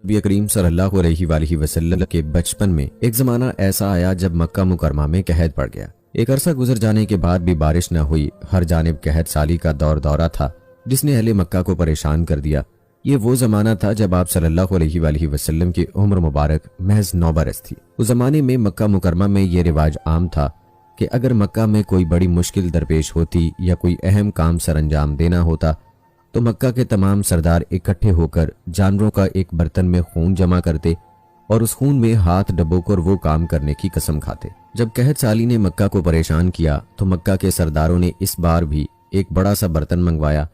नबी करीम सल्लल्लाहु अलैहि वआलिहि वसल्लम के बचपन में एक जमाना ऐसा आया जब मक्का मुकरमा में कहत पड़ गया। एक अरसा गुजर जाने के बाद भी बारिश न हुई। हर जानिब कहत साली का दौरा था जिसने अहले मक्का को परेशान कर दिया। ये वो जमाना था जब आप सल्लल्लाहु अलैहि वआलिहि वसल्लम की उम्र मुबारक महज 9 बरस थी। उस जमाने में मक्का मुकरमा में ये रिवाज आम था कि अगर मक्का में कोई बड़ी मुश्किल दरपेश होती या कोई अहम काम सरअंजाम देना होता तो मक्का के तमाम सरदार इकट्ठे होकर जानवरों का एक बर्तन में खून जमा करते और उस खून में हाथ डुबोकर वो काम करने की कसम खाते। जब कहत साली ने मक्का को परेशान किया तो मक्का के सरदारों ने इस बार भी एक बड़ा सा बर्तन मंगवाया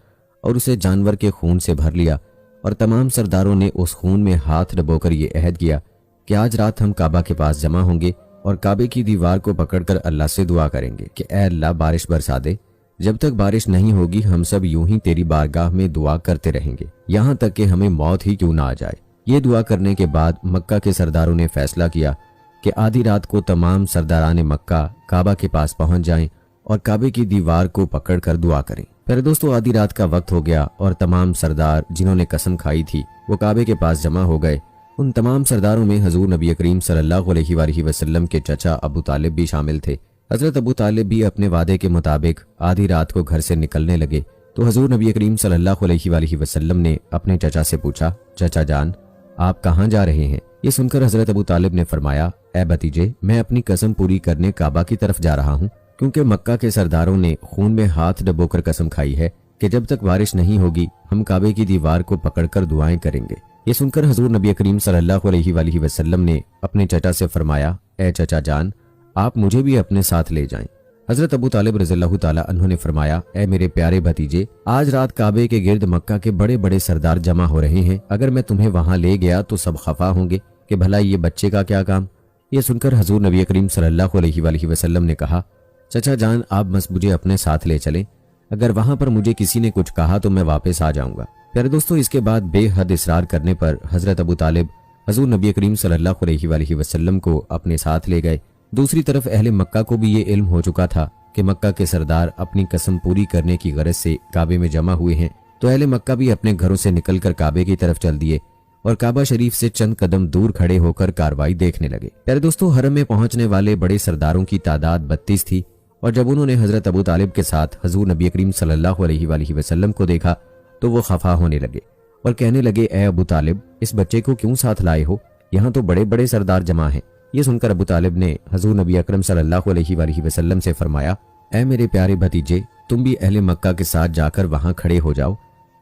और उसे जानवर के खून से भर लिया और तमाम सरदारों ने उस खून में हाथ डुबोकर ये अहद किया कि आज रात हम काबा के पास जमा होंगे और काबे की दीवार को पकड़कर अल्लाह से दुआ करेंगे कि ऐ अल्लाह बारिश बरसा दे। जब तक बारिश नहीं होगी हम सब यूं ही तेरी बारगाह में दुआ करते रहेंगे, यहाँ तक कि हमें मौत ही क्यों ना आ जाए। ये दुआ करने के बाद मक्का के सरदारों ने फैसला किया कि आधी रात को तमाम सरदारान मक्का काबा के पास पहुंच जाएं और काबे की दीवार को पकड़कर दुआ करें। फिर दोस्तों आधी रात का वक्त हो गया और तमाम सरदार जिन्होंने कसम खाई थी वो काबे के पास जमा हो गए। उन तमाम सरदारों में हजूर नबी करीम सल्लल्लाहु अलैहि वसल्लम के चचा अबू तालिब भी शामिल थे। हजरत अबू तालिब भी अपने वादे के मुताबिक आधी रात को घर से निकलने लगे तो हजूर नबी करीम सल्लल्लाहु अलैहि वसल्लम ने अपने चचा से पूछा, चचा जान आप कहाँ जा रहे हैं? ये सुनकर हजरत अबू तालिब ने फरमाया, ए भतीजे मैं अपनी कसम पूरी करने काबा की तरफ जा रहा हूँ, क्योंकि मक्का के सरदारों ने खून में हाथ डुबोकर कसम खाई है कि जब तक बारिश नहीं होगी हम काबे की दीवार को पकड़कर दुआएं करेंगे। ये सुनकर हजूर नबी करीम सल्लल्लाहु अलैहि वसल्लम ने अपने चचा से फरमाया, ए चचा जान आप मुझे भी अपने साथ ले जाएं। हजरत अबू तालिब रज़ियल्लाहु ताला अन्हु ने फरमाया, ए मेरे प्यारे भतीजे आज रात काबे के गिर्द मक्का के बड़े बड़े सरदार जमा हो रहे हैं, अगर मैं तुम्हें वहां ले गया तो सब खफा होंगे कि भला ये बच्चे का क्या काम। ये सुनकर हजूर नबी करीम सल्लल्लाहु अलैहि वसल्लम ने कहा, चचा जान आप बस मुझे अपने साथ ले चलें, अगर वहां पर मुझे किसी ने कुछ कहा तो मैं वापस आ जाऊंगा। प्यारे दोस्तों इसके बाद बेहद इसरार करने पर हजरत अबू तालिब हजूर नबी करीम सल्लल्लाहु अलैहि वसल्लम को अपने साथ ले गए। दूसरी तरफ अहले मक्का को भी ये इल्म हो चुका था कि मक्का के सरदार अपनी कसम पूरी करने की गरज से काबे में जमा हुए हैं, तो अहले मक्का भी अपने घरों से निकलकर काबे की तरफ चल दिए और काबा शरीफ से चंद कदम दूर खड़े होकर कार्रवाई देखने लगे। प्यारे दोस्तों हरम में पहुंचने वाले बड़े सरदारों की तादाद 32 थी और जब उन्होंने हजरत अबू तालिब के साथ हजूर नबी करीम सल्लल्लाहु अलैहि वसल्लम को देखा तो वो खफा होने लगे और कहने लगे, ए अबू तालिब इस बच्चे को क्यों साथ लाए हो, यहाँ तो बड़े बड़े सरदार जमा हैं। ये सुनकर अबू तालिब ने हजूर नबी अकरम सल्लल्लाहु अलैहि वसल्लम से फरमाया, ऐ मेरे प्यारे भतीजे तुम भी अहले मक्का के साथ जाकर वहां खड़े हो जाओ।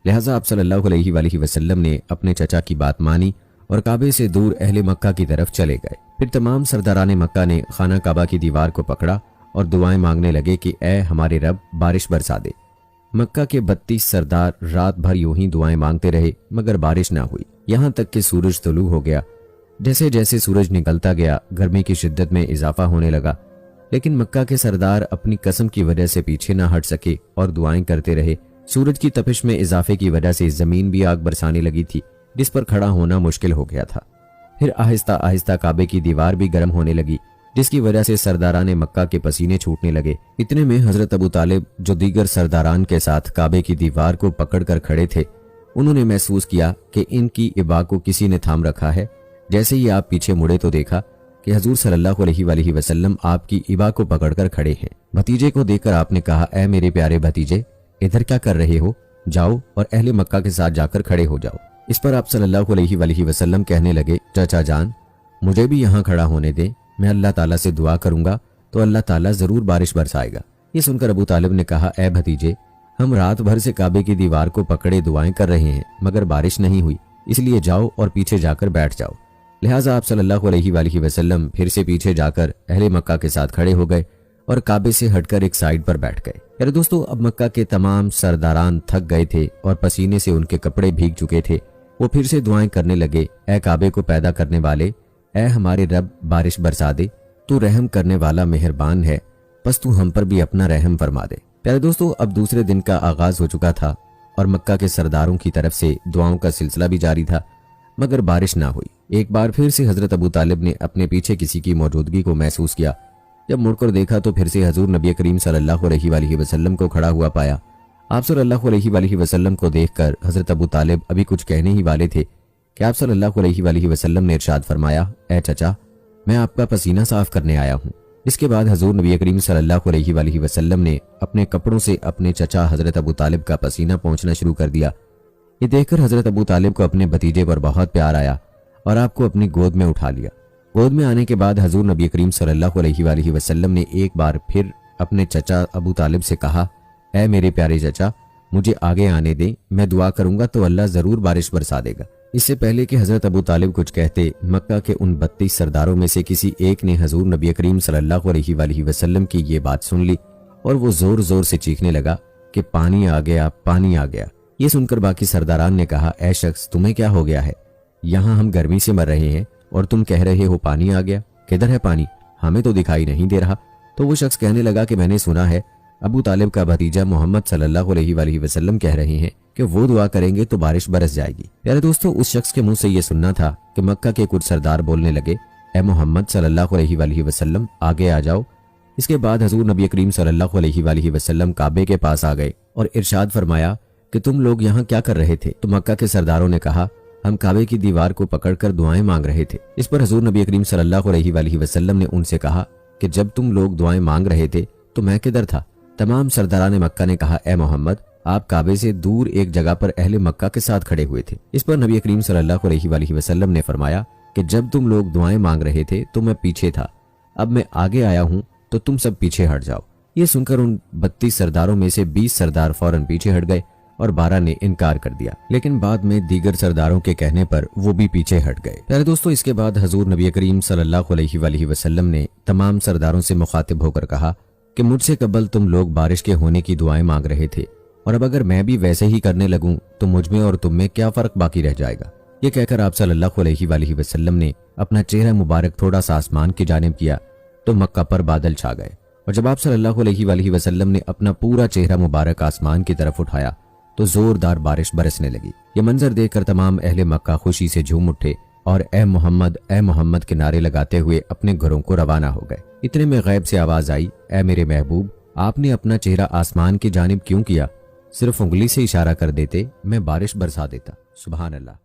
लिहाजा आप सल्लल्लाहु अलैहि वसल्लम ने अपने चचा की बात मानी और काबे से दूर अहले मक्का की तरफ चले गए। फिर तमाम सरदारान मक्का ने खाना काबा की दीवार को पकड़ा और दुआएं मांगने लगे कि ऐ हमारे रब बारिश बरसा दे। मक्का के 32 सरदार रात भर यूं ही दुआएं मांगते रहे मगर बारिश ना हुई, यहाँ तक कि सूरज तुलू हो गया। जैसे जैसे सूरज निकलता गया गर्मी की शिद्दत में इजाफा होने लगा, लेकिन मक्का के सरदार अपनी कसम की वजह से पीछे ना हट सके और दुआएं करते रहे। सूरज की तपिश में इजाफे की वजह से जमीन भी आग बरसाने लगी थी जिस पर खड़ा होना मुश्किल हो गया था। फिर आहिस्ता आहिस्ता काबे की दीवार भी गर्म होने लगी जिसकी वजह से सरदारान मक्का के पसीने छूटने लगे। इतने में हजरत अबू तालिब जो दीगर सरदारान के साथ काबे की दीवार को पकड़कर खड़े थे, उन्होंने महसूस किया कि इनकी इबा को किसी ने थाम रखा है। जैसे ही आप पीछे मुड़े तो देखा कि हजूर सल्लल्लाहु अलैहि वसल्लम आपकी इबा को पकड़कर खड़े हैं। भतीजे को देखकर आपने कहा, ऐ मेरे प्यारे भतीजे इधर क्या कर रहे हो, जाओ और अहले मक्का के साथ जाकर खड़े हो जाओ। इस पर आप सल्लल्लाहु अलैहि वसल्लम कहने लगे, चाचा जान मुझे भी यहाँ खड़ा होने दे, मैं अल्लाह ताला से दुआ करूंगा तो अल्लाह ताला जरूर बारिश बरसाएगा। ये सुनकर अबू तालिब ने कहा, ऐ भतीजे हम रात भर से काबे की दीवार को पकड़े दुआएं कर रहे हैं मगर बारिश नहीं हुई, इसलिए जाओ और पीछे जाकर बैठ जाओ। लिहाजा आप सल्लल्लाहु अलैहि वसल्लम फिर से पीछे जाकर अहले मक्का के साथ खड़े हो गए और काबे से हटकर एक साइड पर बैठ गए। यार दोस्तों अब मक्का के तमाम सरदारान थक गए थे और पसीने से उनके कपड़े भीग चुके थे। वो फिर से दुआएं करने लगे, ऐ काबे को पैदा करने वाले, ऐ हमारे रब बारिश बरसा दे, तू रहम करने वाला मेहरबान है, बस तू हम पर भी अपना रहम फरमा दे। प्यारे दोस्तों अब दूसरे दिन का आगाज हो चुका था और मक्का के सरदारों की तरफ से दुआओं का सिलसिला भी जारी था मगर बारिश ना हुई। एक बार फिर से हजरत अबू तालिब ने अपने पीछे किसी की मौजूदगी को महसूस किया। जब मुड़कर देखा तो फिर से हजूर नबी करीम सल्लल्लाहु अलैहि वसल्लम को खड़ा हुआ पाया। आप सल्लल्लाहु अलैहि वसल्लम को देखकर हजरत अबू तालिब अभी कुछ कहने ही वाले थे कि आप सल्लल्लाहु अलैहि वसल्लम ने इरशाद फरमाया, ए चचा, मैं आपका पसीना साफ करने आया हूँ। इसके बाद हजूर नबी करीम सल्लल्लाहु अलैहि वसल्लम ने अपने कपड़ों से अपने चचा हजरत अबू तालिब का पसीना पोंछना शुरू कर दिया। ये देखकर हजरत अबू तालिब को अपने भतीजे पर बहुत प्यार आया और आपको अपनी गोद में उठा लिया। गोद में आने के बाद हजूर नबी करीम सल्लल्लाहु अलैहि वसल्लम ने एक बार फिर अपने चचा अबू तालिब से कहा, ऐ मेरे प्यारे चचा, मुझे आगे आने दें, मैं दुआ करूंगा तो अल्लाह जरूर बारिश बरसा देगा। इससे पहले कि हजरत अबू तालिब कुछ कहते, मक्का के उन 32 सरदारों में से किसी एक ने हजूर नबी करीम सल्लल्लाहु अलैहि वसल्लम की ये बात सुन ली और वो जोर जोर से चीखने लगा कि पानी आ गया, पानी आ गया। ये सुनकर बाकी सरदारान ने कहा, ऐ शख्स, तुम्हें क्या हो गया है? यहाँ हम गर्मी से मर रहे हैं और तुम कह रहे हो पानी आ गया। किधर है पानी? हमें तो दिखाई नहीं दे रहा। तो वो शख्स कहने लगा कि मैंने सुना है अबू तालिब का भतीजा मोहम्मद सल्लल्लाहु अलैहि वसल्लम कह रहे हैं कि वो दुआ करेंगे तो बारिश बरस जाएगी। प्यारे दोस्तों, उस शख्स के मुंह से ये सुनना था कि मक्का के कुछ सरदार बोलने लगे, ए मोहम्मद सल्लल्लाहु अलैहि वसल्लम, आगे आ जाओ। इसके बाद हजूर नबी करीम सल्लल्लाहु अलैहि वसल्लम काबे के पास आ गए और इरशाद फरमाया कि तुम लोग यहाँ क्या कर रहे थे? तो मक्का के सरदारों ने कहा, हम काबे की दीवार को पकड़कर दुआएं मांग रहे थे। इस पर हजूर नबी करीम सल्लल्लाहु अलैहि वसल्लम ने उनसे कहा कि जब तुम लोग दुआएं मांग रहे थे तो मैं किधर था? तमाम सरदारान मक्का ने कहा, ए मोहम्मद, आप काबे से दूर एक जगह पर अहले मक्का के साथ खड़े हुए थे। इस पर नबी करीम सल्लल्लाहु अलैहि वसल्लम ने फरमाया कि जब तुम लोग दुआएं मांग रहे थे तो मैं पीछे था, अब मैं आगे आया हूं तो तुम सब पीछे हट जाओ। ये सुनकर उन 32 सरदारों में से 20 सरदार फौरन पीछे हट गए और 12 ने इनकार कर दिया, लेकिन बाद में दीगर सरदारों के कहने पर वो भी पीछे हट गए। प्यारे दोस्तों, इसके बाद हजूर नबी करीम सल्लल्लाहु अलैहि वसल्लम ने तमाम सरदारों से मुखातिब होकर कहा कि मुझसे कबल तुम लोग बारिश के होने की दुआएं मांग रहे थे और अब अगर मैं भी वैसे ही करने लगूं तो मुझ में और तुम में क्या फर्क बाकी रह जाएगा। ये कहकर आप सल्लल्लाहु अलैहि वसल्लम ने अपना चेहरा मुबारक थोड़ा सा आसमान की जानिब किया तो मक्का पर बादल छा गए और जब आप सल्लल्लाहु अलैहि वसल्लम ने अपना पूरा चेहरा मुबारक आसमान की तरफ उठाया तो जोरदार बारिश बरसने लगी। ये मंजर देखकर तमाम अहले मक्का खुशी से झूम उठे और ए मोहम्मद के नारे लगाते हुए अपने घरों को रवाना हो गए। इतने में गैब से आवाज आई, ए मेरे महबूब, आपने अपना चेहरा आसमान की जानिब क्यों किया? सिर्फ उंगली से इशारा कर देते, मैं बारिश बरसा देता। सुभान अल्लाह।